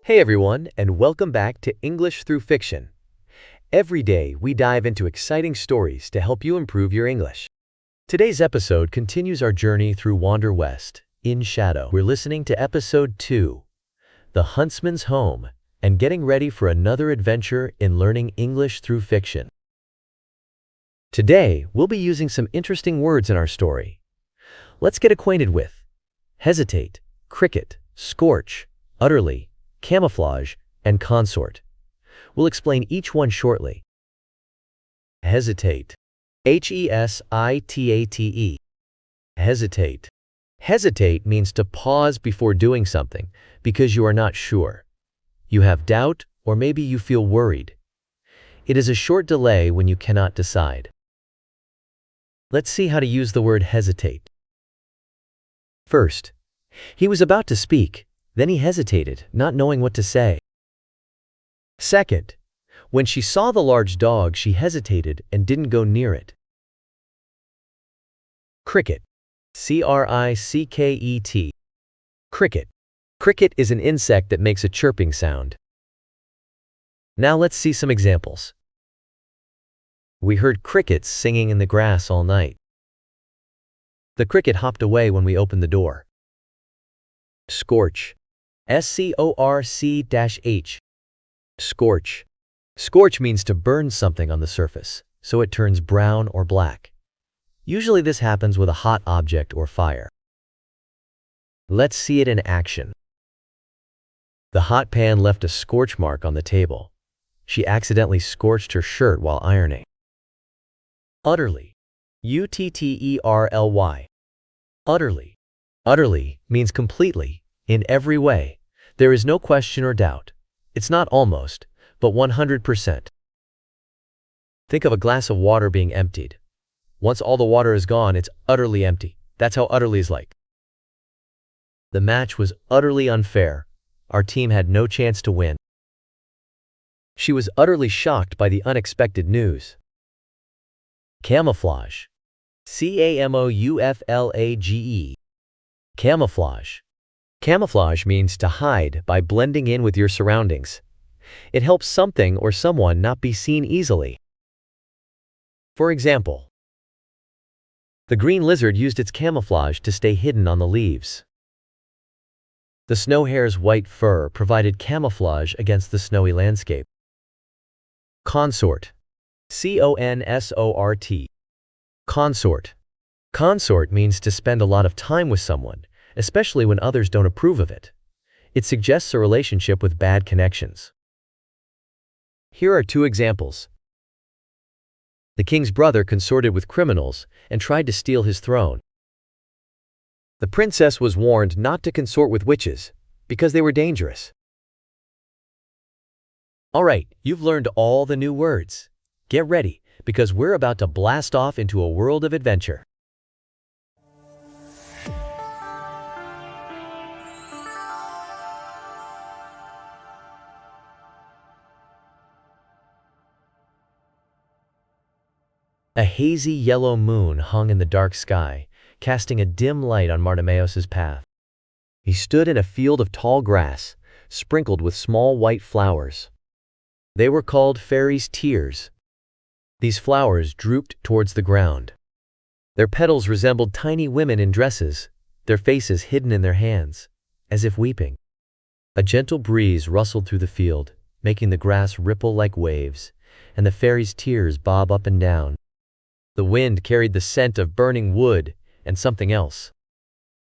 Hey everyone, and welcome back to English Through Fiction. Every day, we dive into exciting stories to help you improve your English. Today's episode continues our journey through Wander West, in Shadow. We're listening to Episode 2, The Huntsman's Home, and getting ready for another adventure in learning English through fiction. Today, we'll be using some interesting words in our story. Let's get acquainted with hesitate, cricket, scorch, utterly, camouflage, and consort. We'll explain each one shortly. Hesitate. H-E-S-I-T-A-T-E. Hesitate. Hesitate means to pause before doing something because you are not sure. You have doubt, or maybe you feel worried. It is a short delay when you cannot decide. Let's see how to use the word hesitate. First, he was about to speak. Then he hesitated, not knowing what to say. Second, when she saw the large dog, she hesitated and didn't go near it. Cricket. C-R-I-C-K-E-T. Cricket. Cricket is an insect that makes a chirping sound. Now let's see some examples. We heard crickets singing in the grass all night. The cricket hopped away when we opened the door. Scorch. S-C-O-R-C-H. Scorch. Scorch means to burn something on the surface, so it turns brown or black. Usually this happens with a hot object or fire. Let's see it in action. The hot pan left a scorch mark on the table. She accidentally scorched her shirt while ironing. Utterly. U-T-T-E-R-L-Y. Utterly. Utterly means completely. In every way. There is no question or doubt. It's not almost, but 100%. Think of a glass of water being emptied. Once all the water is gone, it's utterly empty. That's how utterly is like. The match was utterly unfair. Our team had no chance to win. She was utterly shocked by the unexpected news. Camouflage. C-A-M-O-U-F-L-A-G-E. Camouflage. Camouflage means to hide by blending in with your surroundings. It helps something or someone not be seen easily. For example, the green lizard used its camouflage to stay hidden on the leaves. The snow hare's white fur provided camouflage against the snowy landscape. Consort. C-O-N-S-O-R-T. Consort. Consort means to spend a lot of time with someone, especially when others don't approve of it. It suggests a relationship with bad connections. Here are two examples. The king's brother consorted with criminals and tried to steal his throne. The princess was warned not to consort with witches because they were dangerous. All right, you've learned all the new words. Get ready, because we're about to blast off into a world of adventure. A hazy yellow moon hung in the dark sky, casting a dim light on Bartimaeus' path. He stood in a field of tall grass, sprinkled with small white flowers. They were called fairies' tears. These flowers drooped towards the ground. Their petals resembled tiny women in dresses, their faces hidden in their hands, as if weeping. A gentle breeze rustled through the field, making the grass ripple like waves, and the fairies' tears bob up and down. The wind carried the scent of burning wood and something else.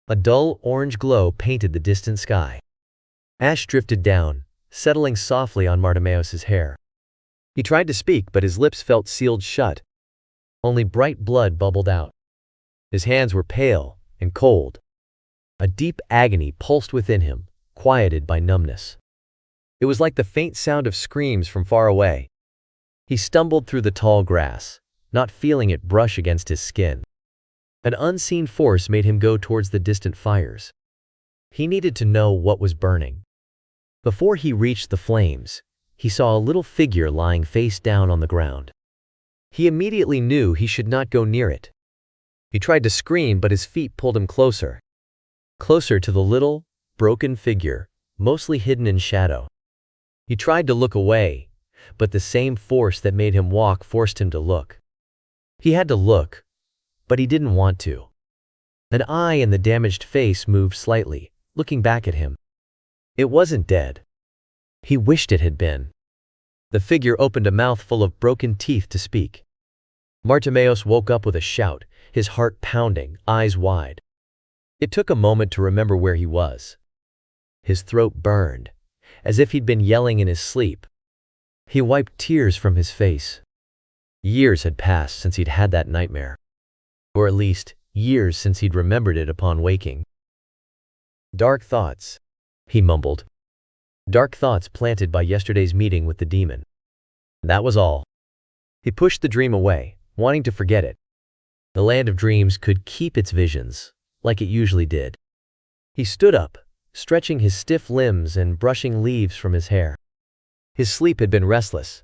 A dull orange glow painted the distant sky. Ash drifted down, settling softly on Bartimaeus' hair. He tried to speak, but his lips felt sealed shut. Only bright blood bubbled out. His hands were pale and cold. A deep agony pulsed within him, quieted by numbness. It was like the faint sound of screams from far away. He stumbled through the tall grass, not feeling it brush against his skin. An unseen force made him go towards the distant fires. He needed to know what was burning. Before he reached the flames, he saw a little figure lying face down on the ground. He immediately knew he should not go near it. He tried to scream, but his feet pulled him closer. Closer to the little, broken figure, mostly hidden in shadow. He tried to look away, but the same force that made him walk forced him to look. He had to look, but he didn't want to. An eye in the damaged face moved slightly, looking back at him. It wasn't dead. He wished it had been. The figure opened a mouth full of broken teeth to speak. Bartimaeus woke up with a shout, his heart pounding, eyes wide. It took a moment to remember where he was. His throat burned, as if he'd been yelling in his sleep. He wiped tears from his face. Years had passed since he'd had that nightmare. Or at least, years since he'd remembered it upon waking. Dark thoughts, he mumbled. Dark thoughts planted by yesterday's meeting with the demon. That was all. He pushed the dream away, wanting to forget it. The land of dreams could keep its visions, like it usually did. He stood up, stretching his stiff limbs and brushing leaves from his hair. His sleep had been restless,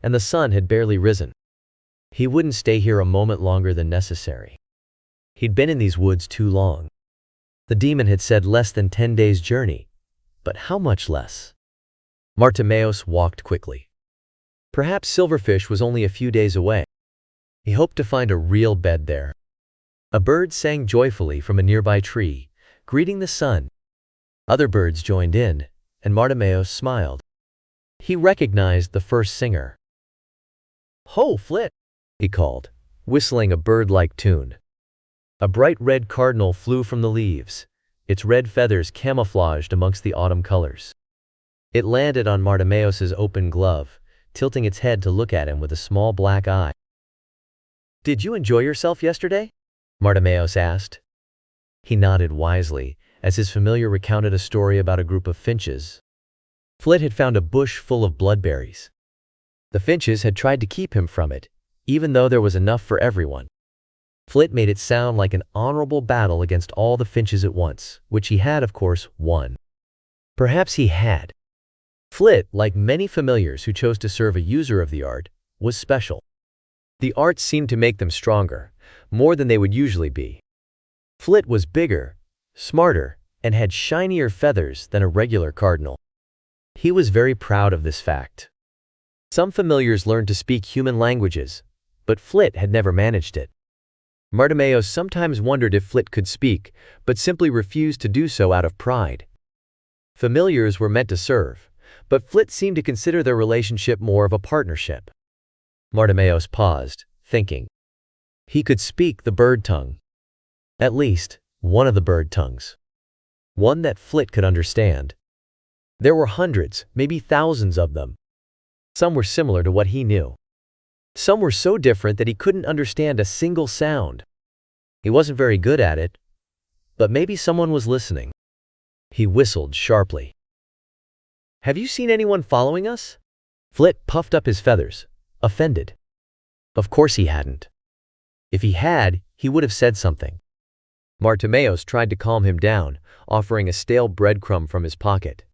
and the sun had barely risen. He wouldn't stay here a moment longer than necessary. He'd been in these woods too long. The demon had said less than 10 days' journey, but how much less? Bartimaeus walked quickly. Perhaps Silverfish was only a few days away. He hoped to find a real bed there. A bird sang joyfully from a nearby tree, greeting the sun. Other birds joined in, and Bartimaeus smiled. He recognized the first singer. "Ho, Flit!" he called, whistling a bird-like tune. A bright red cardinal flew from the leaves, its red feathers camouflaged amongst the autumn colors. It landed on Bartimaeus's open glove, tilting its head to look at him with a small black eye. "Did you enjoy yourself yesterday?" Bartimaeus asked. He nodded wisely, as his familiar recounted a story about a group of finches. Flit had found a bush full of bloodberries. The finches had tried to keep him from it, even though there was enough for everyone. Flit made it sound like an honorable battle against all the finches at once, which he had, of course, won. Perhaps he had. Flit, like many familiars who chose to serve a user of the art, was special. The art seemed to make them stronger, more than they would usually be. Flit was bigger, smarter, and had shinier feathers than a regular cardinal. He was very proud of this fact. Some familiars learned to speak human languages, but Flit had never managed it. Bartimaeus sometimes wondered if Flit could speak, but simply refused to do so out of pride. Familiars were meant to serve, but Flit seemed to consider their relationship more of a partnership. Bartimaeus paused, thinking. He could speak the bird tongue. At least, one of the bird tongues. One that Flit could understand. There were hundreds, maybe thousands of them. Some were similar to what he knew. Some were so different that he couldn't understand a single sound. He wasn't very good at it, but maybe someone was listening. He whistled sharply. "Have you seen anyone following us?" Flit puffed up his feathers, offended. Of course he hadn't. If he had, he would have said something. Bartimaeus tried to calm him down, offering a stale breadcrumb from his pocket.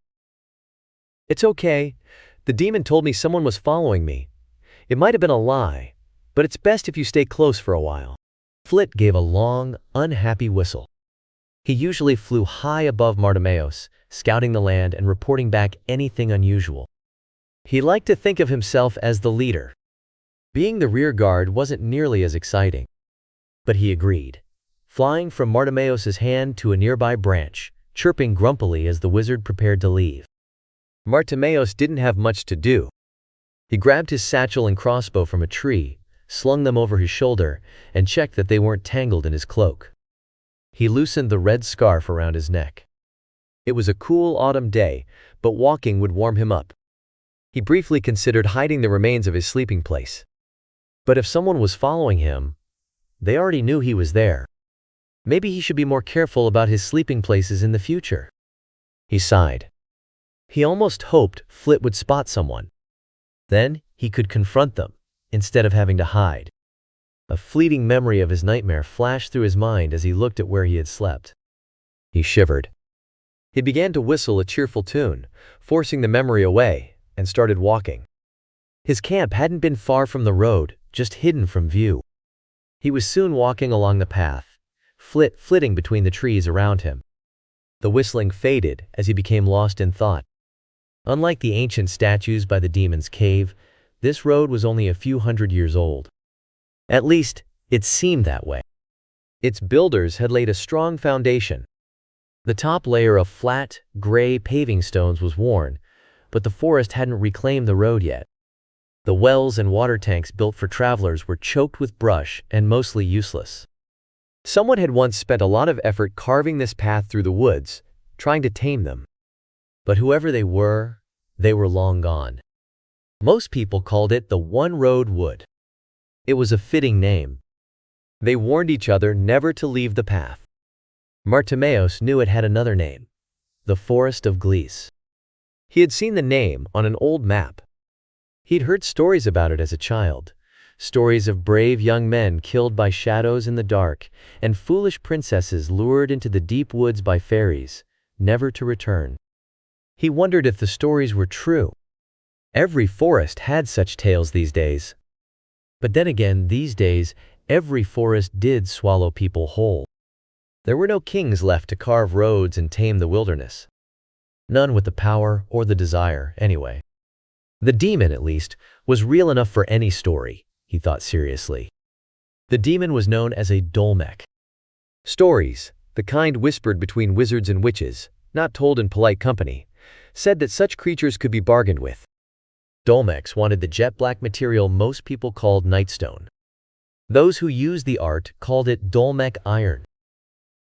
"It's okay. The demon told me someone was following me. It might have been a lie, but it's best if you stay close for a while." Flit gave a long, unhappy whistle. He usually flew high above Bartimaeus, scouting the land and reporting back anything unusual. He liked to think of himself as the leader. Being the rear guard wasn't nearly as exciting. But he agreed, flying from Bartimaeus's hand to a nearby branch, chirping grumpily as the wizard prepared to leave. Bartimaeus didn't have much to do. He grabbed his satchel and crossbow from a tree, slung them over his shoulder, and checked that they weren't tangled in his cloak. He loosened the red scarf around his neck. It was a cool autumn day, but walking would warm him up. He briefly considered hiding the remains of his sleeping place. But if someone was following him, they already knew he was there. Maybe he should be more careful about his sleeping places in the future. He sighed. He almost hoped Flit would spot someone. Then he could confront them, instead of having to hide. A fleeting memory of his nightmare flashed through his mind as he looked at where he had slept. He shivered. He began to whistle a cheerful tune, forcing the memory away, and started walking. His camp hadn't been far from the road, just hidden from view. He was soon walking along the path, flitting between the trees around him. The whistling faded as he became lost in thought. Unlike the ancient statues by the demon's cave, this road was only a few hundred years old. At least, it seemed that way. Its builders had laid a strong foundation. The top layer of flat, gray paving stones was worn, but the forest hadn't reclaimed the road yet. The wells and water tanks built for travelers were choked with brush and mostly useless. Someone had once spent a lot of effort carving this path through the woods, trying to tame them. But whoever they were long gone. Most people called it the One-Road Wood. It was a fitting name. They warned each other never to leave the path. Bartimeus knew it had another name, the Forest of Glees. He had seen the name on an old map. He'd heard stories about it as a child, stories of brave young men killed by shadows in the dark and foolish princesses lured into the deep woods by fairies, never to return. He wondered if the stories were true. Every forest had such tales these days. But then again, these days, every forest did swallow people whole. There were no kings left to carve roads and tame the wilderness. None with the power or the desire, anyway. The demon, at least, was real enough for any story, he thought seriously. The demon was known as a Dolmek. Stories, the kind whispered between wizards and witches, not told in polite company, said that such creatures could be bargained with. Dolmeks wanted the jet black material most people called nightstone. Those who used the art called it Dolmek iron.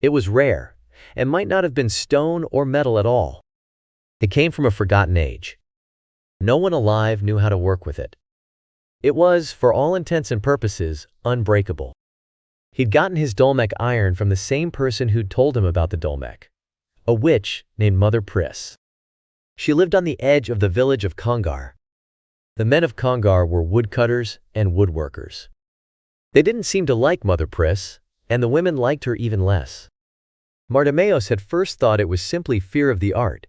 It was rare, and might not have been stone or metal at all. It came from a forgotten age. No one alive knew how to work with it. It was, for all intents and purposes, unbreakable. He'd gotten his Dolmek iron from the same person who'd told him about the Dolmek, a witch named Mother Pris. She lived on the edge of the village of Kongar. The men of Kongar were woodcutters and woodworkers. They didn't seem to like Mother Pris, and the women liked her even less. Bartimeus had first thought it was simply fear of the art.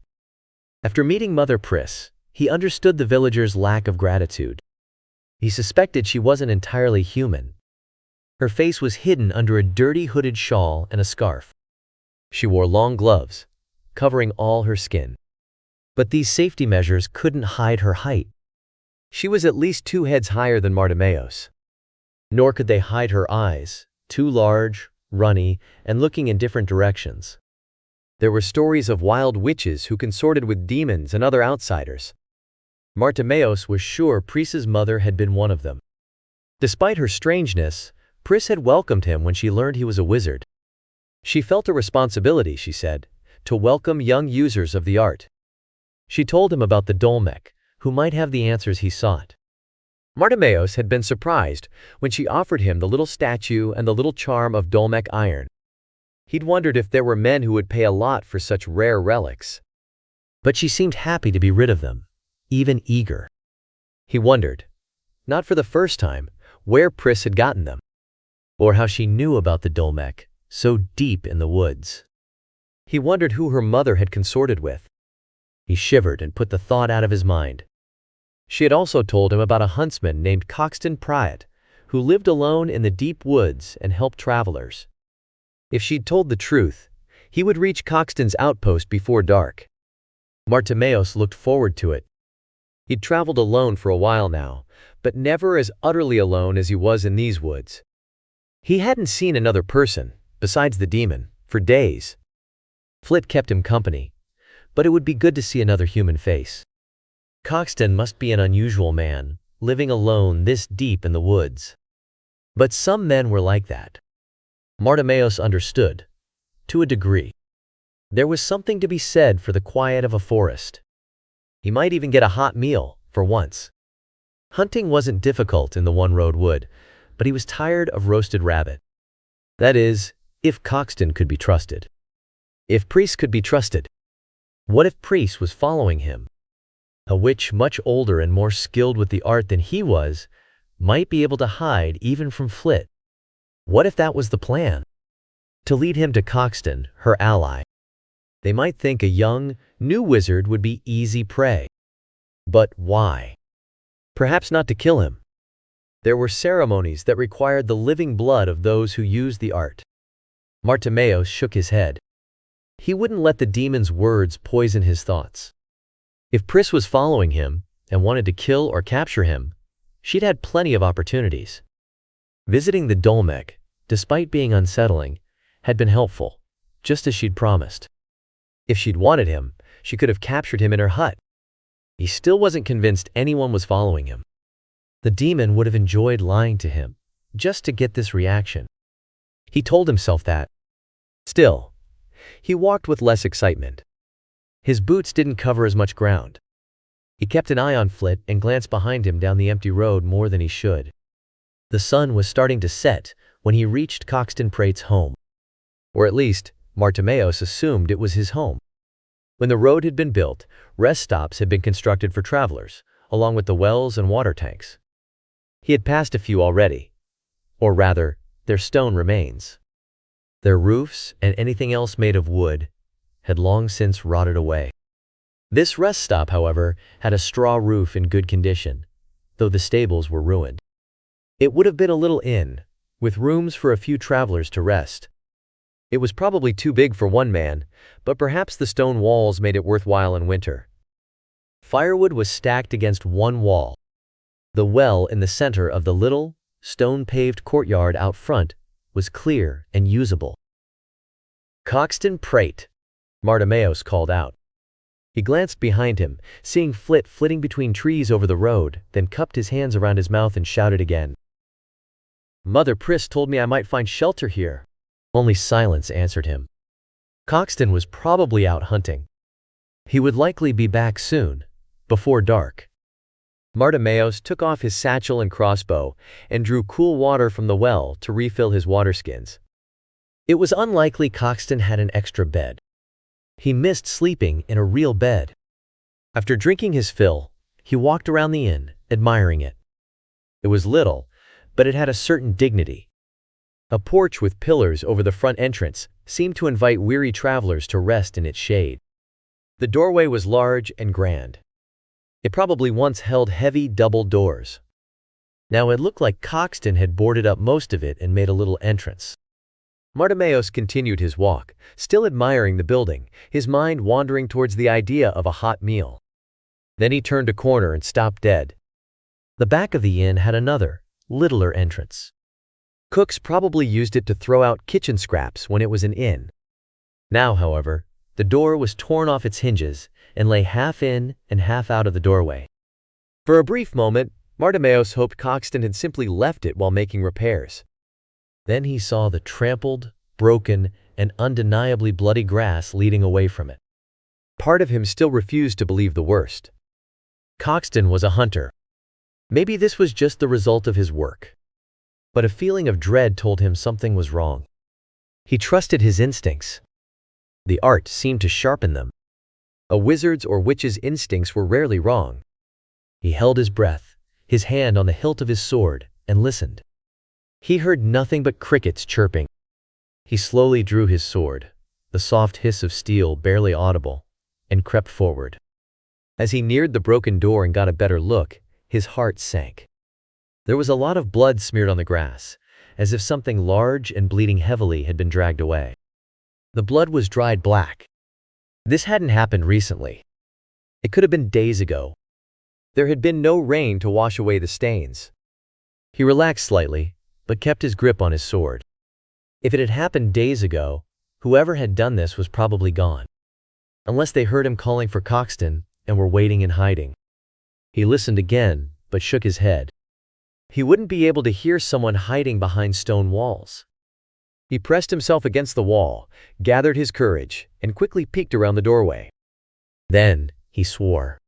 After meeting Mother Pris, he understood the villagers' lack of gratitude. He suspected she wasn't entirely human. Her face was hidden under a dirty hooded shawl and a scarf. She wore long gloves, covering all her skin. But these safety measures couldn't hide her height. She was at least 2 heads higher than Bartimeus. Nor could they hide her eyes, too large, runny, and looking in different directions. There were stories of wild witches who consorted with demons and other outsiders. Bartimeus was sure Pris's mother had been one of them. Despite her strangeness, Pris had welcomed him when she learned he was a wizard. She felt a responsibility, she said, to welcome young users of the art. She told him about the Dolmek, who might have the answers he sought. Bartimeus had been surprised when she offered him the little statue and the little charm of Dolmek iron. He'd wondered if there were men who would pay a lot for such rare relics. But she seemed happy to be rid of them, even eager. He wondered, not for the first time, where Pris had gotten them, or how she knew about the Dolmek so deep in the woods. He wondered who her mother had consorted with. He shivered and put the thought out of his mind. She had also told him about a huntsman named Coxton Pryatt, who lived alone in the deep woods and helped travelers. If she'd told the truth, he would reach Coxton's outpost before dark. Bartimeus looked forward to it. He'd traveled alone for a while now, but never as utterly alone as he was in these woods. He hadn't seen another person, besides the demon, for days. Flit kept him company, but it would be good to see another human face. Coxton must be an unusual man, living alone this deep in the woods. But some men were like that. Bartimeus understood, to a degree. There was something to be said for the quiet of a forest. He might even get a hot meal, for once. Hunting wasn't difficult in the One-Road Wood, but he was tired of roasted rabbit. That is, if Coxton could be trusted. If Pris could be trusted. What if Pris was following him? A witch much older and more skilled with the art than he was, might be able to hide even from Flit. What if that was the plan? To lead him to Coxton, her ally. They might think a young, new wizard would be easy prey. But why? Perhaps not to kill him. There were ceremonies that required the living blood of those who used the art. Bartimeus shook his head. He wouldn't let the demon's words poison his thoughts. If Pris was following him and wanted to kill or capture him, she'd had plenty of opportunities. Visiting the Dolmek, despite being unsettling, had been helpful, just as she'd promised. If she'd wanted him, she could have captured him in her hut. He still wasn't convinced anyone was following him. The demon would have enjoyed lying to him, just to get this reaction. He told himself that. Still, he walked with less excitement. His boots didn't cover as much ground. He kept an eye on Flit and glanced behind him down the empty road more than he should. The sun was starting to set when he reached Coxton Prate's home. Or at least, Martimeos assumed it was his home. When the road had been built, rest stops had been constructed for travelers, along with the wells and water tanks. He had passed a few already. Or rather, their stone remains. Their roofs and anything else made of wood had long since rotted away. This rest stop, however, had a straw roof in good condition, though the stables were ruined. It would have been a little inn, with rooms for a few travelers to rest. It was probably too big for one man, but perhaps the stone walls made it worthwhile in winter. Firewood was stacked against one wall. The well in the center of the little, stone-paved courtyard out front was clear and usable. "Coxton Prate," Martimeos called out. He glanced behind him, seeing Flit flitting between trees over the road, then cupped his hands around his mouth and shouted again. "Mother Pris told me I might find shelter here." Only silence answered him. Coxton was probably out hunting. He would likely be back soon, before dark. Martimeos took off his satchel and crossbow and drew cool water from the well to refill his waterskins. It was unlikely Coxton had an extra bed. He missed sleeping in a real bed. After drinking his fill, he walked around the inn, admiring it. It was little, but it had a certain dignity. A porch with pillars over the front entrance seemed to invite weary travelers to rest in its shade. The doorway was large and grand. It probably once held heavy double doors. Now it looked like Coxton had boarded up most of it and made a little entrance. Martimeos continued his walk, still admiring the building, his mind wandering towards the idea of a hot meal. Then he turned a corner and stopped dead. The back of the inn had another, littler entrance. Cooks probably used it to throw out kitchen scraps when it was an inn. Now, however, the door was torn off its hinges and lay half in and half out of the doorway. For a brief moment, Martimeos hoped Coxton had simply left it while making repairs. Then he saw the trampled, broken, and undeniably bloody grass leading away from it. Part of him still refused to believe the worst. Coxton was a hunter. Maybe this was just the result of his work. But a feeling of dread told him something was wrong. He trusted his instincts. The art seemed to sharpen them. A wizard's or witch's instincts were rarely wrong. He held his breath, his hand on the hilt of his sword, and listened. He heard nothing but crickets chirping. He slowly drew his sword, the soft hiss of steel barely audible, and crept forward. As he neared the broken door and got a better look, his heart sank. There was a lot of blood smeared on the grass, as if something large and bleeding heavily had been dragged away. The blood was dried black. This hadn't happened recently. It could have been days ago. There had been no rain to wash away the stains. He relaxed slightly, but kept his grip on his sword. If it had happened days ago, whoever had done this was probably gone. Unless they heard him calling for Coxton and were waiting in hiding. He listened again, but shook his head. He wouldn't be able to hear someone hiding behind stone walls. He pressed himself against the wall, gathered his courage, and quickly peeked around the doorway. Then he swore.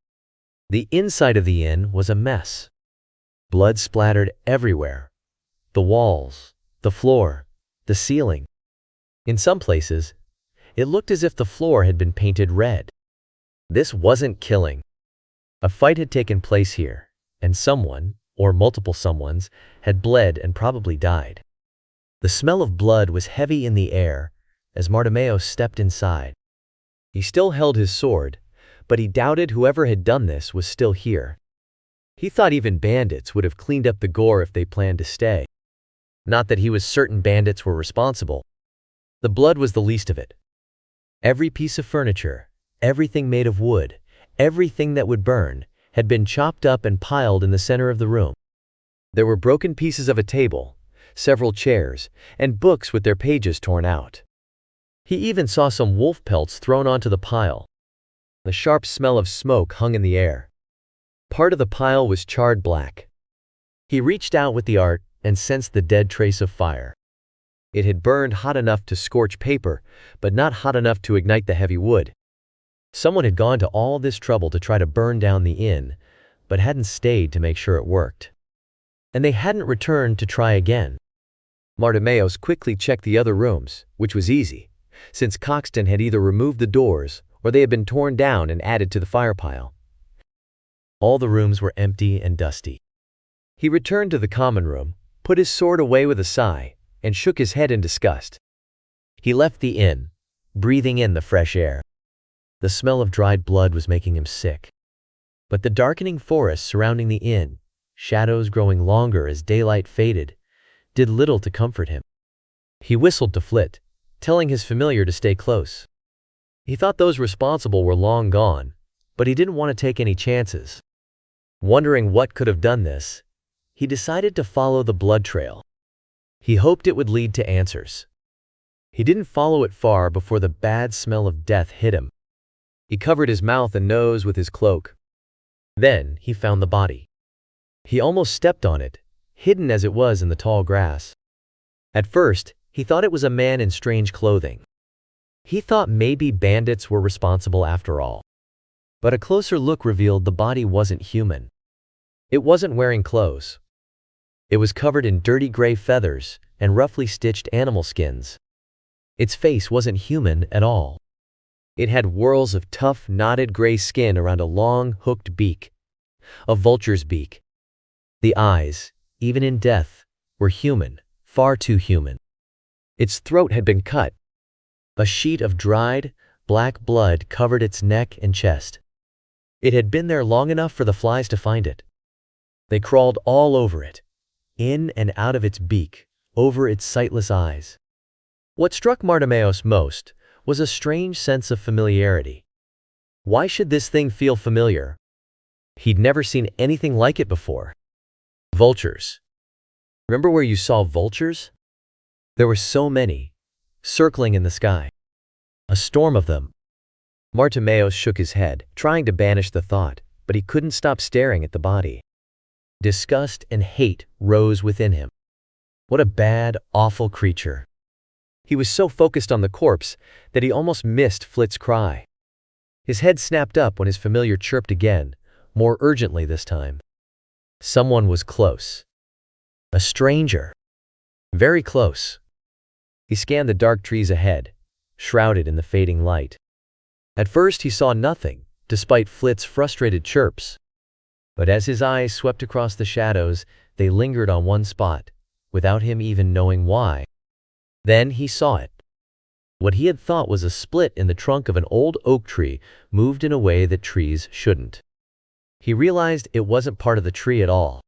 The inside of the inn was a mess. Blood splattered everywhere. The walls, the floor, the ceiling. In some places, it looked as if the floor had been painted red. This wasn't killing. A fight had taken place here, and someone, or multiple someones, had bled and probably died. The smell of blood was heavy in the air as Martimeos stepped inside. He still held his sword, but he doubted whoever had done this was still here. He thought even bandits would have cleaned up the gore if they planned to stay. Not that he was certain bandits were responsible. The blood was the least of it. Every piece of furniture, everything made of wood, Everything that would burn had been chopped up and piled in the center of the room. There were broken pieces of a table, several chairs, and books with their pages torn out. He even saw some wolf pelts thrown onto the pile. The sharp smell of smoke hung in the air. Part of the pile was charred black. He reached out with the art and sensed the dead trace of fire. It had burned hot enough to scorch paper, but not hot enough to ignite the heavy wood. Someone had gone to all this trouble to try to burn down the inn, but hadn't stayed to make sure it worked. And they hadn't returned to try again. Bartimaeus quickly checked the other rooms, which was easy, since Coxton had either removed the doors or they had been torn down and added to the fire pile. All the rooms were empty and dusty. He returned to the common room, put his sword away with a sigh, and shook his head in disgust. He left the inn, breathing in the fresh air. The smell of dried blood was making him sick. But the darkening forest surrounding the inn, shadows growing longer as daylight faded, did little to comfort him. He whistled to Flit, telling his familiar to stay close. He thought those responsible were long gone, but he didn't want to take any chances. Wondering what could have done this, he decided to follow the blood trail. He hoped it would lead to answers. He didn't follow it far before the bad smell of death hit him. He covered his mouth and nose with his cloak. Then he found the body. He almost stepped on it, hidden as it was in the tall grass. At first, he thought it was a man in strange clothing. He thought maybe bandits were responsible after all. But a closer look revealed the body wasn't human. It wasn't wearing clothes. It was covered in dirty gray feathers and roughly stitched animal skins. Its face wasn't human at all. It had whorls of tough, knotted gray skin around a long, hooked beak. A vulture's beak. The eyes, even in death, were human, far too human. Its throat had been cut. A sheet of dried, black blood covered its neck and chest. It had been there long enough for the flies to find it. They crawled all over it, in and out of its beak, over its sightless eyes. What struck Bartimaeus most was a strange sense of familiarity. Why should this thing feel familiar? He'd never seen anything like it before. Vultures. Remember where you saw vultures? There were so many, circling in the sky. A storm of them. Bartimaeus shook his head, trying to banish the thought, but he couldn't stop staring at the body. Disgust and hate rose within him. What a bad, awful creature. He was so focused on the corpse that he almost missed Flit's cry. His head snapped up when his familiar chirped again, more urgently this time. Someone was close. A stranger. Very close. He scanned the dark trees ahead, shrouded in the fading light. At first he saw nothing, despite Flit's frustrated chirps. But as his eyes swept across the shadows, they lingered on one spot, without him even knowing why. Then he saw it. What he had thought was a split in the trunk of an old oak tree moved in a way that trees shouldn't. He realized it wasn't part of the tree at all.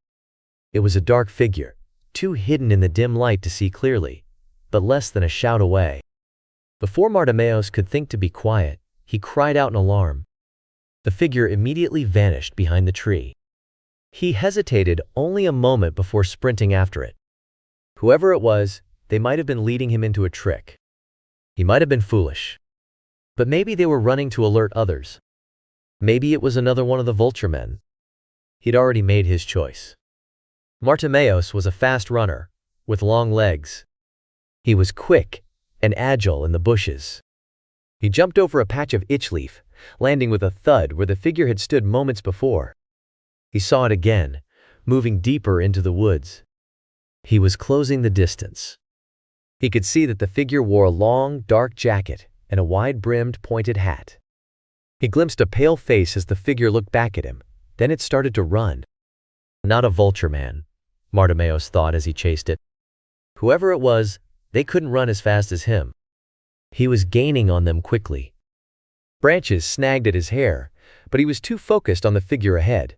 It was a dark figure, too hidden in the dim light to see clearly, but less than a shout away. Before Bartimaeus could think to be quiet, he cried out in alarm. The figure immediately vanished behind the tree. He hesitated only a moment before sprinting after it. Whoever it was, they might have been leading him into a trick. He might have been foolish. But maybe they were running to alert others. Maybe it was another one of the vulture men. He'd already made his choice. Bartimaeus was a fast runner, with long legs. He was quick and agile in the bushes. He jumped over a patch of itchleaf, landing with a thud where the figure had stood moments before. He saw it again, moving deeper into the woods. He was closing the distance. He could see that the figure wore a long, dark jacket and a wide-brimmed, pointed hat. He glimpsed a pale face as the figure looked back at him. Then it started to run. Not a vulture man, Bartimaeus thought as he chased it. Whoever it was, they couldn't run as fast as him. He was gaining on them quickly. Branches snagged at his hair, but he was too focused on the figure ahead.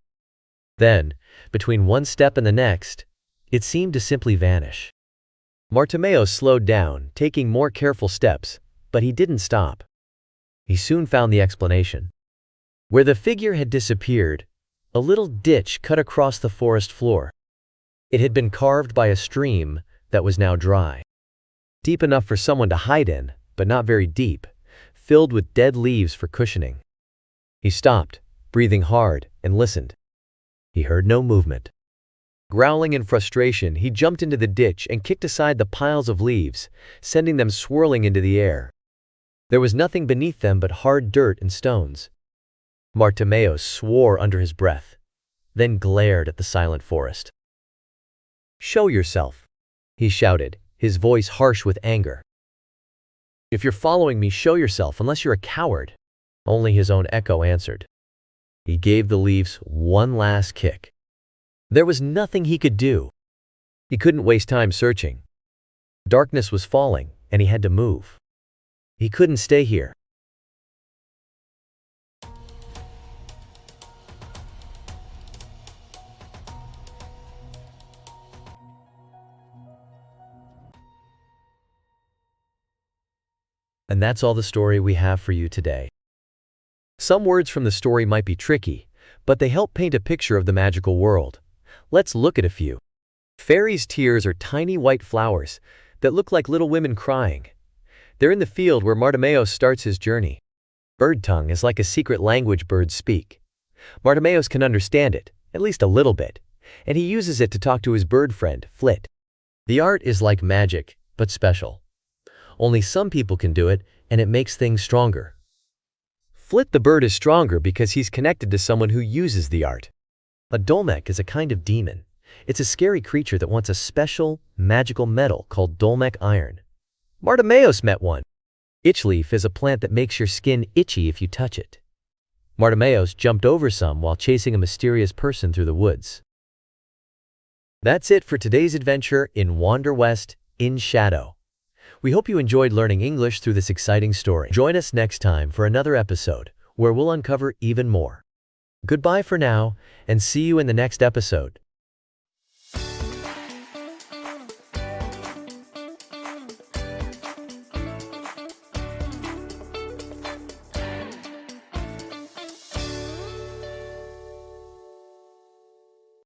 Then, between one step and the next, it seemed to simply vanish. Bartimaeus slowed down, taking more careful steps, but he didn't stop. He soon found the explanation. Where the figure had disappeared, a little ditch cut across the forest floor. It had been carved by a stream that was now dry. Deep enough for someone to hide in, but not very deep, filled with dead leaves for cushioning. He stopped, breathing hard, and listened. He heard no movement. Growling in frustration, he jumped into the ditch and kicked aside the piles of leaves, sending them swirling into the air. There was nothing beneath them but hard dirt and stones. Bartimaeus swore under his breath, then glared at the silent forest. "Show yourself," he shouted, his voice harsh with anger. "If you're following me, show yourself, unless you're a coward." Only his own echo answered. He gave the leaves one last kick. There was nothing he could do. He couldn't waste time searching. Darkness was falling, and he had to move. He couldn't stay here. And that's all the story we have for you today. Some words from the story might be tricky, but they help paint a picture of the magical world. Let's look at a few. Fairies' tears are tiny white flowers that look like little women crying. They're in the field where Bartimaeus starts his journey. Bird tongue is like a secret language birds speak. Bartimaeus can understand it, at least a little bit, and he uses it to talk to his bird friend, Flit. The art is like magic, but special. Only some people can do it, and it makes things stronger. Flit the bird is stronger because he's connected to someone who uses the art. A dolmek is a kind of demon. It's a scary creature that wants a special, magical metal called dolmek iron. Bartimaeus met one. Itchleaf is a plant that makes your skin itchy if you touch it. Bartimaeus jumped over some while chasing a mysterious person through the woods. That's it for today's adventure in Wander West in Shadow. We hope you enjoyed learning English through this exciting story. Join us next time for another episode where we'll uncover even more. Goodbye for now, and see you in the next episode.